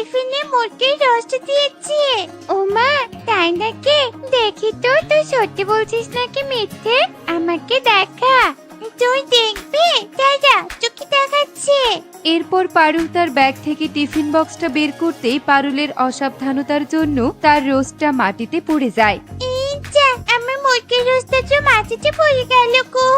টিফিনে মুরগির রোস্ট দিয়েছে। ও মা, তাই নাকি? দেখি তো, তুই সত্যি বলছিস নাকি মিথ্যে? আমাকে দেখা। তুই দেখবি? দাদা, চোখে দেখাচ্ছে। এরপর পারুল তার ব্যাগ থেকে টিফিন বক্সটা বের করতেই পারুলের অসাবধানতার জন্য তার রোস্টটা মাটিতে পড়ে যায়। এই যা, আমার মুরগির রোস্টটা তো মাটিতে পড়ে গেল গো।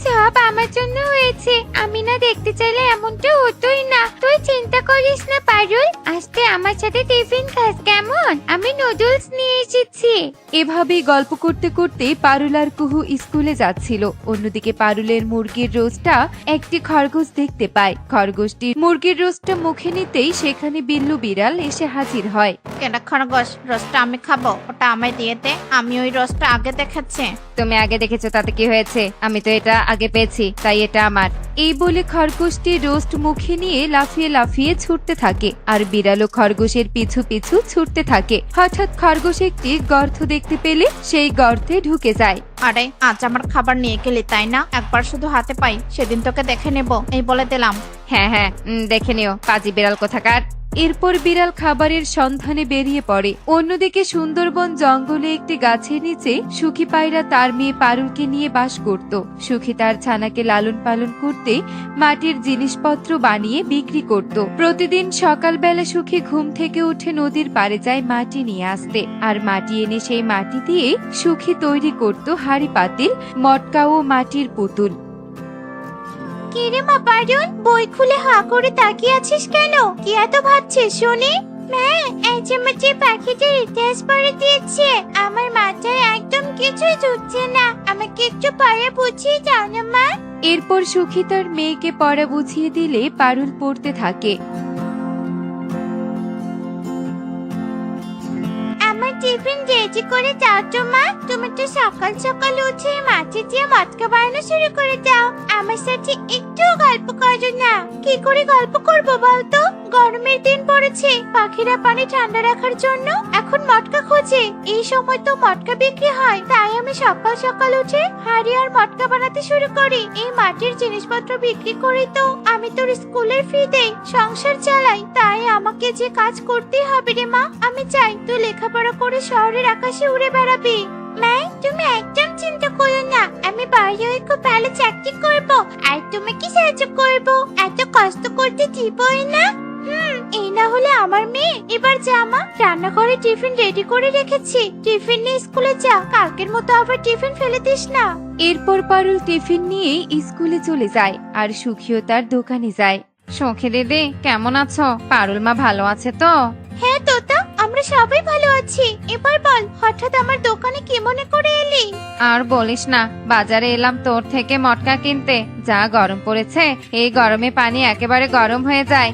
সব আমার জন্য হয়েছে। আমি না দেখতে চাইলে এমনটা হতোই না। তুই চিন্তা করিস না পারুল, আজকে আমার সাথে টিফিন খাস কেমন? আমি নুডলস নিয়ে এসেছি। এভাবেই গল্প করতে করতে পারুল আর কুহু স্কুলে যাচ্ছিল। অন্যদিকে পারুলের মুরগির রোস্টটা একটি খরগোশ দেখতে পায়। খরগোশটি মুরগির রোস্টটা মুখে নিতেই সেখানে বিল্লু বিড়াল এসে হাজির হয়। কেডা খরগোশ, রোস্টটা আমি খাবো, ওটা আমায় দিয়ে দে। আমি ওই রোস্টটা আগে দেখাচ্ছি। তুমি আগে দেখেছো তাতে কি হয়েছে? আমি তো এটা আগে পেয়েছি, তাই এটা আমার। এই বলে খরগোশটি রোস্ট মুখে নিয়ে লাফিয়ে লাফিয়ে ছুটতে থাকে আর বিড়ালও খরগোশের পিছু পিছু ছুটতে থাকে। হঠাৎ খরগোশ একটি গর্ত দেখতে পেলে সেই গর্তে ঢুকে যায়। আরে, আজ আমার খাবার নিয়ে গেলি তাই না? একবার শুধু হাতে পাই, সেদিন তোকে দেখে নেব এই বলে দিলাম। হ্যাঁ হ্যাঁ, দেখে নিও, পাজি বিড়াল কোথাকার। এরপর বিড়াল খাবারের সন্ধানে বেরিয়ে পড়ে। অন্যদিকে সুন্দরবন জঙ্গলে একটি গাছের নিচে সুখী পায়রা তার মেয়ে পারুলকে নিয়ে বাস করত। সুখী তার ছানাকে লালন পালন করতে মাটির জিনিসপত্র বানিয়ে বিক্রি করত। প্রতিদিন সকালবেলা সুখী ঘুম থেকে উঠে নদীর পাড়ে যায় মাটি নিয়ে আসতে, আর মাটি এনে সেই মাটি দিয়ে সুখী তৈরি করত হাঁড়ি পাতিল, মটকা ও মাটির পুতুল। কিরে মা পারুল, বই খুলে হা করে তাকিয়ে আছিস কেন? কি এত ভাবছিস শুনি? মা, আজ আমার যে পাখিটার ইতিহাস পড়ে দিয়েছে, আমার মাথায় একদম কিছুই ঢুকছে না। আমাকে একটু পড়া বুঝিয়ে দাও না মা। এরপর সুখী তার মেয়েকে পড়া বুঝিয়ে দিলে পারুল পড়তে থাকে। আমার টিফিন রেডি করে দাও তো মা। তুমি তো সকাল সকাল উঠে মাটি দিয়ে মটকা বানানো শুরু করে দাও। আমার সাথে একটু গল্প করো না। কি করে গল্প করবো বলতো? গরমের দিন পড়েছে, পাখিরা পানি ঠান্ডা রাখার জন্য এখন মটকা খোঁজে। এই সময় তো মটকা বিক্রি হয়, তাই আমি সকাল সকাল উঠে হাঁড়ি আর মটকা বানাতে শুরু করি। এই মাটির জিনিসপত্র বিক্রি করে তো আমি তোর স্কুলের ফি দেই, সংসার চালাই। তাই আমাকে যে কাজ করতেই হবে রে মা। আমি চাই তুই লেখাপড়া করে শহরের আকাশে উড়ে বেড়াবি। মা, তুমি একদম চিন্তা করো না। আমি বড় হয়ে খুব ভালো চাকরি করব, আর তোমাকে সাহায্য করব। এত কষ্ট করতে দিবই না। এই না হলে আমার মেয়ে। এবার যা মা, রান্নাঘরে টিফিন রেডি করে রেখেছি। টিফিন নিয়ে স্কুলে যা, কালকের মতো আবার টিফিন ফেলে দিস না। এরপর পারুল টিফিন নিয়ে স্কুলে চলে যায় আর সুখীও তার দোকানে যায়। সুখী দিদি কেমন আছো? পারুল মা ভালো আছে তো? হ্যাঁ তোতা, আমরা সবাই ভালো আছি। এবার বল, হঠাৎ আমার দোকানে কি মনে করে এলি? আর বলিস না, বাজারে এলাম তোর থেকে মটকা কিনতে। যা গরম পড়েছে, এই গরমে পানি একেবারে গরম হয়ে যায়।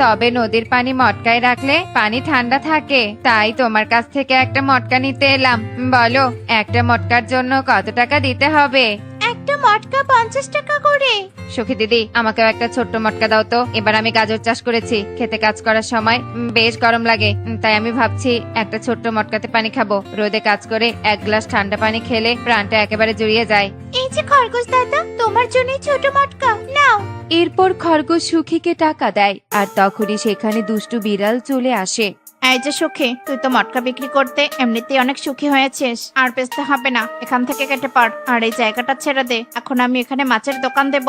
তবে নদীর পানি মটকায় রাখলে পানি ঠান্ডা থাকে। তাই তোমার কাছ থেকে একটা মটকা নিতে এলাম। বলো, একটা মটকার জন্য কত টাকা দিতে হবে? একটা মটকা 50 টাকা করে। সুখী দিদি, আমাকেও একটা ছোট্ট মটকা দাও তো। এবার আমি গাজর চাষ করেছি, খেতে কাজ করার সময় বেশ গরম লাগে। তাই আমি ভাবছি একটা ছোট্ট মটকাতে পানি খাবো। রোদে কাজ করে এক গ্লাস ঠান্ডা পানি খেলে প্রাণটা একেবারে জুড়িয়ে যায়। এই যে খরগোশ দাদা, তোমার জন্যই ছোট মটকা নাও। এরপর খরগোশ সুখীকে টাকা দেয়, আর তখনই সেখানে দুষ্টু বিড়াল চলে আসে। এই যে সুখী, তুই তো মটকা বিক্রি করতে এমনিতেই অনেক সুখী হয়েছিস, আর বেচতে হবে না। এখান থেকে কেটে পড় আর এই জায়গাটা ছেড়ে দে। এখন আমি এখানে মাছের দোকান দেব।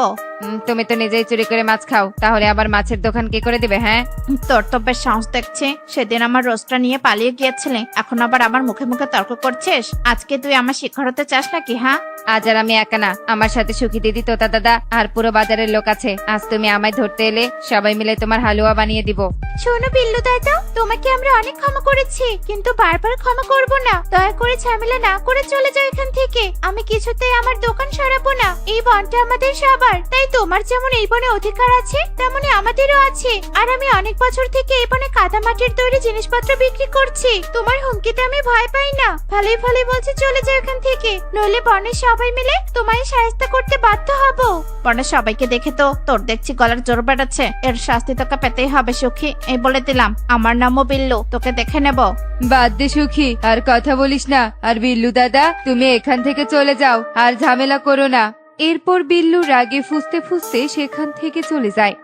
তুমি তো নিজেই চুরি করে মাছ খাও, তাহলে আবার মাছের দোকান কি করে দিবে? হ্যাঁ, তোর তো বেশ সাহস দেখছি। সেদিন আমার রোস্টটা নিয়ে পালিয়ে গিয়েছিলে, এখন আবার আমার মুখে মুখে তর্ক করছিস। আজকে তুই আমার শিক্ষার হতে চাস নাকি? হ্যাঁ, আজ আর আমি একা না, আমার সাথে সুখী দিদি, তোতা দাদা আর পুরো বাজারের লোক আছে। আজ তুমি আমায় ধরতে এলে, সবাই মিলে তোমার হালুয়া বানিয়ে দিব। শোনো বিল্লু দাদা, তোমাকে আমরা অনেক ক্ষমা করেছি, কিন্তু বারবার ক্ষমা করব না। দয়া করে ঝামেলা না করে চলে যাও এখান থেকে। আমি কিছুতেই আমার দোকান সরাবো না। এই বনটা আমাদের সবার, তাই তোমার যেমন এই বনে অধিকার আছে, তেমনি আমাদেরও আছে। আর আমি অনেক বছর থেকে এই বনে কাদা মাটির তৈরি জিনিসপত্র বিক্রি করছি। তোমার হুমকিতে আমি ভয় পাই না। ভালোই ভালোই বলছি চলে যাও এখান থেকে, নইলে বনের সবাই মিলে তোমায় সাহায্য করতে বাধ্য হব। বনের সবাইকে দেখে তো তোর দেখছি গলার জোর বেড়াচ্ছে। এর শাস্তি তোকে পেতেই হবে সুখী, এই বলে দিলাম। আমার নামও বিল্লু, তোকে দেখে নেব। বাদ দে সুখী, আর কথা বলিস না। আর বিল্লু দাদা, তুমি এখান থেকে চলে যাও, আর ঝামেলা করো না। এরপর বিল্লু রাগে ফুঁসতে ফুঁসতে সেখান থেকে চলে যায়।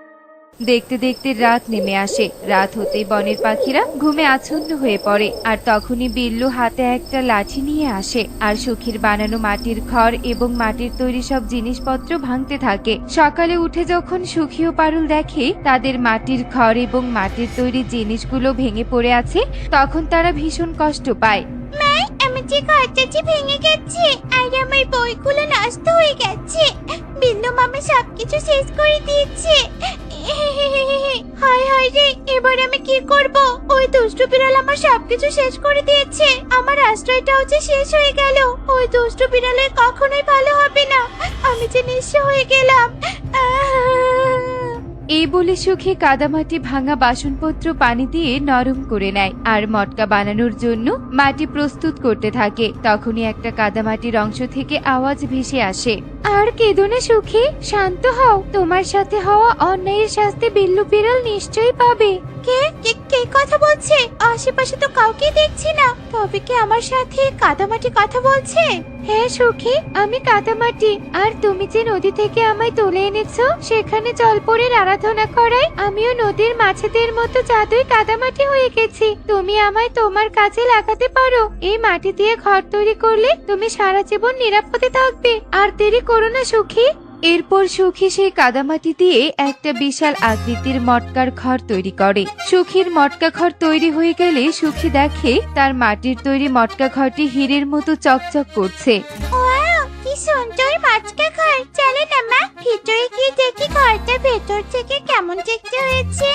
দেখতে দেখতে রাত নেমে আসে। রাত হতেই বনের পাখিরা ঘুমে আচ্ছন্ন হয়ে পড়ে। আর তখনই বিল্লু হাতে একটা লাঠি নিয়ে আসে আর সুখীর বানানো মাটির ঘর এবং মাটির তৈরি সব জিনিসপত্র ভাঙতে থাকে। সকালে উঠে যখন সুখী ও পারুল দেখে তাদের মাটির ঘর এবং মাটির তৈরি জিনিসগুলো ভেঙে পড়ে আছে, তখন তারা ভীষণ কষ্ট পায়। মা, আমার যে ঘরটা ভেঙে গেছে আর আমার বইগুলো নষ্ট হয়ে গেছে। বিল্লু মামা সবকিছু শেষ করে দিয়েছে। হায় হায় রে, এবার আমি কি করব? ওই দুষ্টু বিড়াল আমার সবকিছু শেষ করে দিয়েছে। আমার আশ্রয়টাও যে শেষ হয়ে গেল। ওই দুষ্টু বিড়ালের কখনোই ভালো হবে না। আমি যে নিঃস্ব হয়ে গেলাম। এই বলে সুখী কাদামাটি ভাঙা বাসনপত্র পানি দিয়ে নরম করে নেয় আর মটকা বানানোর জন্য মাটি প্রস্তুত করতে থাকে। তখনই একটা কাদামাটির অংশ থেকে আওয়াজ ভেসে আসে। আর কেঁদো না সুখী, শান্ত হও। তোমার সাথে হওয়া অন্যায়ের শাস্তি বিল্লু বিড়াল নিশ্চয়ই পাবে। কে কে কে কথা বলছে? আশেপাশে তো কাউকে দেখছি না। তবে কি আমার সাথে কাদামাটি কথা বলছে? হ্যাঁ সুখী, আমি কাদামাটি। আর তুমি যে নদী থেকে আমায় তুলে এনেছো, সেখানে জলপরীর আরাধনা করায় আমিও নদীর মাছেদের মতো জাদুই কাদামাটি হয়ে গেছি। তুমি আমায় তোমার কাজে লাগাতে পারো। এই মাটি দিয়ে ঘর তৈরি করলে তুমি সারা জীবন নিরাপদে থাকবে। আর দেরি করো না সুখী। এরপর সুখী সেই কাদামাটি দিয়ে একটা বিশাল আকৃতির মটকার ঘর তৈরি করে। সুখীর মটকা ঘর তৈরি হয়ে গেলে সুখী দেখে তার মাটির তৈরি মটকা ঘরটি হীরের মতো চকচক করছে। ওয়াও, কি সুন্দর মাছকা ঘর। চলে না মা, ভিতরে গিয়ে দেখি ঘরটা ভেতর থেকে কেমন দেখতে হয়েছে।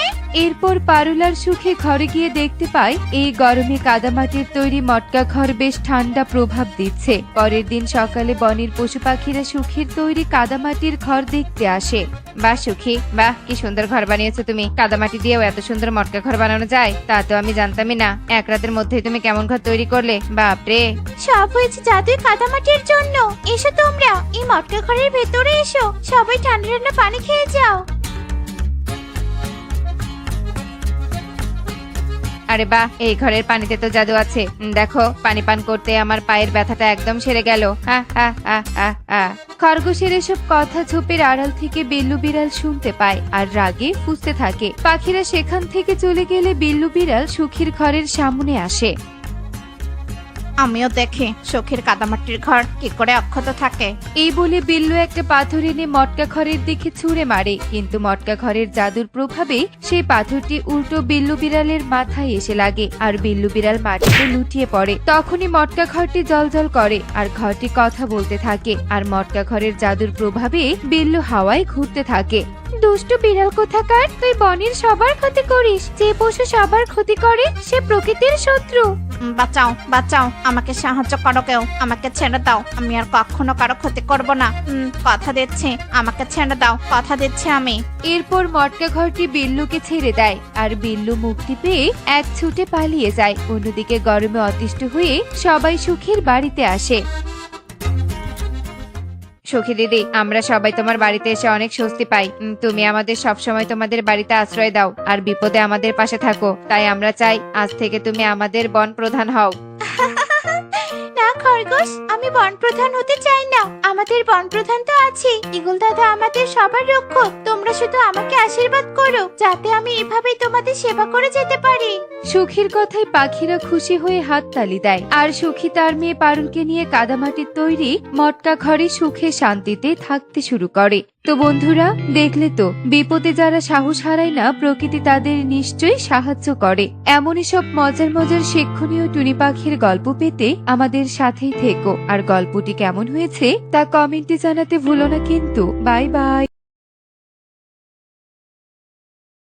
এরপর পারুল আর সুখী ঘরে গিয়ে দেখতে পায় এই গরমে কাদামাটির তৈরি মটকা ঘর বেশ ঠান্ডা প্রভাব দিচ্ছে। পরের দিন সকালে বনের পশু পাখিরা সুখীর তৈরি কাদামাটির ঘর দেখতে আসে। বাহ সুখী, বাহ, কি সুন্দর ঘর বানিয়েছো তুমি। কাদামাটি দিয়েও এত সুন্দর মটকা ঘর বানানো যায়, তা তো আমি জানতামই না। এক রাতের মধ্যেই তুমি কেমন ঘর তৈরি করলে, বাপরে। সব হয়েছে জাদুই কাদামাটির জন্য। এসো তোমরা, এই মটকা ঘরের ভেতরে এসো। সবাই ঠান্ডা ঠান্ডা পানি খেয়ে যাও। আরে বাহ, এই ঘরের পানিতে তো জাদু আছে। দেখো, পানি পান করতে আমার পায়ের ব্যথাটা একদম সেরে গেল। খরগোশের এসব কথা ঝোপের আড়াল থেকে বিল্লু বিড়াল শুনতে পায় আর রাগে ফুঁসতে থাকে। পাখিরা সেখান থেকে চলে গেলে বিল্লু বিড়াল সুখীর ঘরের সামনে আসে। আমিও দেখি সুখীর কাদামাটির ঘর কি করে অক্ষত থাকে। এই বলে বিল্লু একটা পাথর এনে মটকা ঘরের দিকে ছুঁড়ে মারে, কিন্তু মটকা ঘরের জাদুর প্রভাবে সেই পাথরটি উল্টো বিল্লু বিড়ালের মাথায় এসে লাগে আর বিল্লু বিড়াল মাটিতে লুটিয়ে পড়ে। তখনই মটকা ঘরটি জ্বলজ্বল করে আর ঘরটি কথা বলতে থাকে। আর মটকা ঘরের জাদুর প্রভাবে বিল্লু হাওয়ায় ঘুরতে থাকে। দুষ্টু বিড়াল কোথাকার, তুই বনের সবার ক্ষতি করিস। যে পশু সবার ক্ষতি করে সে প্রকৃতির শত্রু। বাঁচাও বাঁচাও, আমাকে সাহায্য করো কেউ। আমাকে ছেড়ে দাও, আমি আর কখনো কারো ক্ষতি করব না। কথা দিচ্ছি, আমাকে ছেড়ে দাও, কথা দিচ্ছি আমি। এরপর মটকা ঘরটি বিল্লুকে ছেড়ে দেয় আর বিল্লু মুক্তি পেয়ে এক ছুটে পালিয়ে যায়। অন্যদিকে গরমে অতিষ্ঠ হয়ে সবাই সুখীর বাড়িতে আসে। সুখী দিদি, আমরা সবাই তোমার বাড়িতে এসে অনেক স্বস্তি পাই। তুমি আমাদের সব সময় তোমাদের বাড়িতে আশ্রয় দাও আর বিপদে আমাদের পাশে থাকো। তাই আমরা চাই আজ থেকে তুমি আমাদের বন প্রধান হও। না খরগোশ, আমি বন প্রধান হতে চাই না। আমাদের বন প্রধান তো আছে, ইগল দাদা আমাদের সবার রক্ষক। তোমরা শুধু আমাকে আশীর্বাদ করো যাতে আমি এভাবেই তোমাদের সেবা করে যেতে পারি। সুখীর কথায় পাখিরা খুশি হয়ে হাততালি দেয় আর সুখী তার মেয়ে পারুলকে নিয়ে কাদামাটির তৈরি মটকা ঘরে সুখে শান্তিতে থাকতে শুরু করে। তো বন্ধুরা, দেখলে তো, বিপদে যারা সাহস হারায় না, প্রকৃতি তাদের নিশ্চয়ই সাহায্য করে। এমনই সব মজার মজার শিক্ষণীয় টুনি পাখির গল্প পেতে আমাদের সাথেই থেকো। আর গল্পটি কেমন হয়েছে তা কমেন্টে জানাতে ভুলো না কিন্তু। Bye bye.